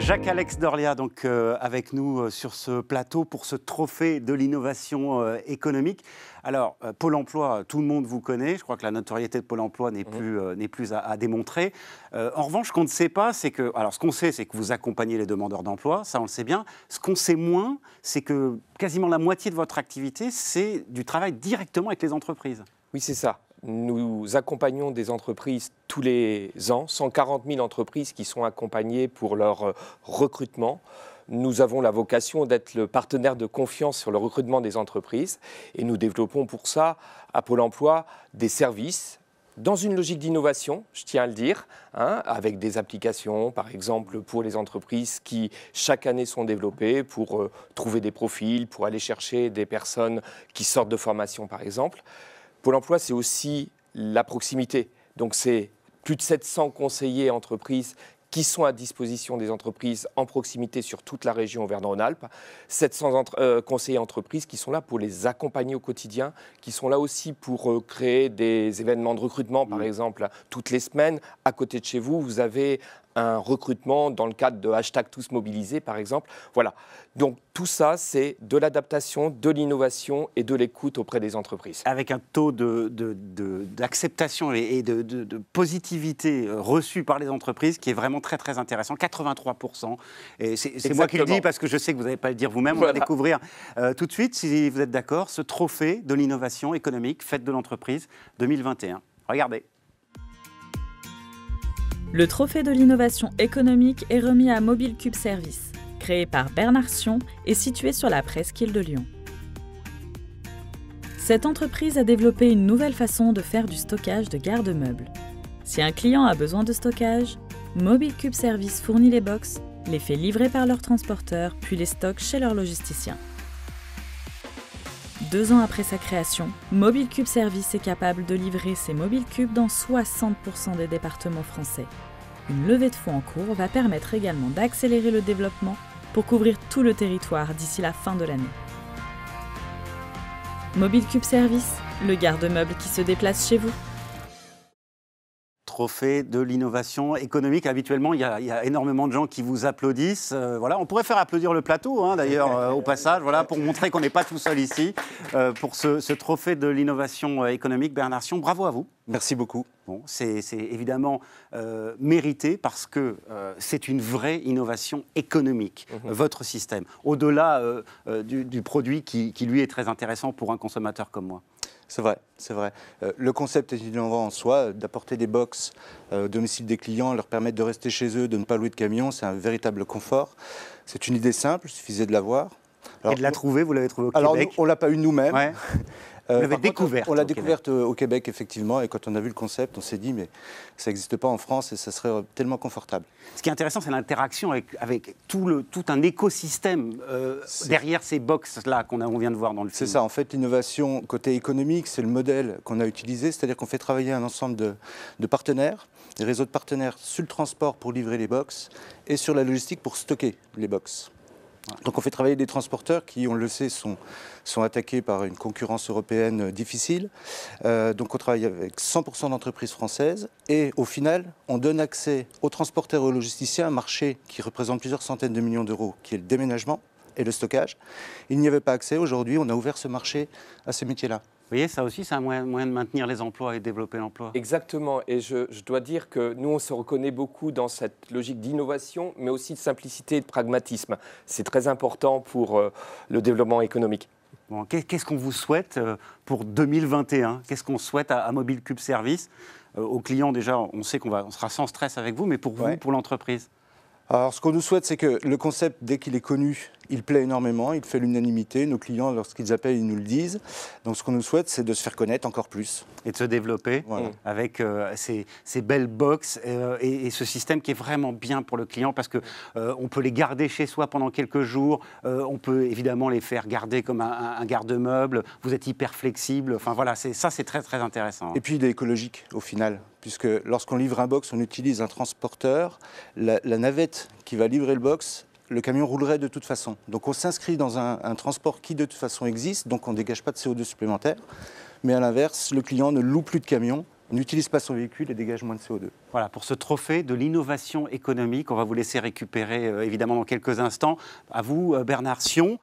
Jacques-Alex Dorlia, donc avec nous sur ce plateau pour ce trophée de l'innovation économique. Alors, Pôle emploi, tout le monde vous connaît. Je crois que la notoriété de Pôle emploi n'est plus à démontrer. En revanche, ce qu'on ne sait pas, c'est que... Alors, ce qu'on sait, c'est que vous accompagnez les demandeurs d'emploi, ça on le sait bien. Ce qu'on sait moins, c'est que quasiment la moitié de votre activité, c'est du travail directement avec les entreprises. Oui, c'est ça. Nous accompagnons des entreprises tous les ans, 140 000 entreprises qui sont accompagnées pour leur recrutement. Nous avons la vocation d'être le partenaire de confiance sur le recrutement des entreprises et nous développons pour ça, à Pôle emploi, des services dans une logique d'innovation, je tiens à le dire, avec des applications, par exemple, pour les entreprises qui, chaque année, sont développées pour trouver des profils, pour aller chercher des personnes qui sortent de formation, par exemple. Pôle emploi, c'est aussi la proximité. Donc, c'est plus de 700 conseillers entreprises qui sont à disposition des entreprises en proximité sur toute la région Auvergne-Rhône-Alpes. 700 conseillers entreprises qui sont là pour les accompagner au quotidien, qui sont là aussi pour créer des événements de recrutement, par exemple, toutes les semaines. À côté de chez vous, vous avez un recrutement dans le cadre de #TousMobilisés, par exemple. Voilà. Donc tout ça, c'est de l'adaptation, de l'innovation et de l'écoute auprès des entreprises. Avec un taux d'acceptation et de positivité reçu par les entreprises qui est vraiment très très intéressant, 83%. Et c'est moi qui le dis parce que je sais que vous n'allez pas le dire vous-même. Voilà. On va découvrir tout de suite, si vous êtes d'accord, ce trophée de l'innovation économique, Fête de l'entreprise 2021. Regardez. Le trophée de l'innovation économique est remis à Mobile Cube Service, créé par Bernard Sion et situé sur la presqu'île de Lyon. Cette entreprise a développé une nouvelle façon de faire du stockage de garde-meubles. Si un client a besoin de stockage, Mobile Cube Service fournit les box, les fait livrer par leur transporteur, puis les stocke chez leur logisticien. 2 ans après sa création, Mobile Cube Service est capable de livrer ses Mobile Cubes dans 60% des départements français. Une levée de fonds en cours va permettre également d'accélérer le développement pour couvrir tout le territoire d'ici la fin de l'année. Mobile Cube Service, le garde-meuble qui se déplace chez vous. Trophée de l'innovation économique. Habituellement, il y a énormément de gens qui vous applaudissent. Voilà. On pourrait faire applaudir le plateau, d'ailleurs, au passage, voilà, pour montrer qu'on n'est pas tout seul ici, pour ce trophée de l'innovation économique. Bernard Sion, bravo à vous. Merci beaucoup. Bon, c'est évidemment mérité parce que c'est une vraie innovation économique, votre système, au-delà du produit qui, lui, est très intéressant pour un consommateur comme moi. C'est vrai, c'est vrai. Le concept est innovant en soi, d'apporter des box au domicile des clients, leur permettre de rester chez eux, de ne pas louer de camion, c'est un véritable confort. C'est une idée simple, il suffisait de l'avoir. Et de la trouver, vous l'avez trouvée au Québec? Alors, on ne l'a pas eu nous-mêmes. Ouais. Vous l'avez découverte. On l'a découverte au Québec, effectivement, et quand on a vu le concept, on s'est dit, mais ça n'existe pas en France et ça serait tellement confortable. Ce qui est intéressant, c'est l'interaction avec tout un écosystème derrière ces box-là qu'on vient de voir dans le film. C'est ça, en fait, l'innovation côté économique, c'est le modèle qu'on a utilisé, c'est-à-dire qu'on fait travailler un ensemble de partenaires, des réseaux de partenaires sur le transport pour livrer les box et sur la logistique pour stocker les box. Donc on fait travailler des transporteurs qui, on le sait, sont attaqués par une concurrence européenne difficile. Donc on travaille avec 100% d'entreprises françaises et au final, on donne accès aux transporteurs et aux logisticiens à un marché qui représente plusieurs centaines de millions d'euros, qui est le déménagement et le stockage. Il n'y avait pas accès. Aujourd'hui, on a ouvert ce marché à ces métiers-là. Vous voyez, ça aussi, c'est un moyen de maintenir les emplois et de développer l'emploi. Exactement. Et je dois dire que nous, on se reconnaît beaucoup dans cette logique d'innovation, mais aussi de simplicité et de pragmatisme. C'est très important pour le développement économique. Bon, qu'est-ce qu'on vous souhaite pour 2021? Qu'est-ce qu'on souhaite à Mobile Cube Service? Aux clients, déjà, on sait qu'on sera sans stress avec vous, mais pour vous, pour l'entreprise? Alors, ce qu'on nous souhaite, c'est que le concept, dès qu'il est connu, il plaît énormément, il fait l'unanimité. Nos clients, lorsqu'ils appellent, ils nous le disent. Donc, ce qu'on nous souhaite, c'est de se faire connaître encore plus. Et de se développer avec ces belles box et ce système qui est vraiment bien pour le client parce qu'on peut les garder chez soi pendant quelques jours. On peut évidemment les faire garder comme un garde-meuble. Vous êtes hyper flexible. Enfin, voilà, ça, c'est très, très intéressant. Et puis, il est écologique, au final. Puisque lorsqu'on livre un box, on utilise un transporteur. La navette qui va livrer le box, le camion roulerait de toute façon. Donc on s'inscrit dans un transport qui de toute façon existe, donc on ne dégage pas de CO2 supplémentaire. Mais à l'inverse, le client ne loue plus de camion n'utilise pas son véhicule et dégage moins de CO2. Voilà, pour ce trophée de l'innovation économique, on va vous laisser récupérer évidemment dans quelques instants. À vous, Bernard Sion.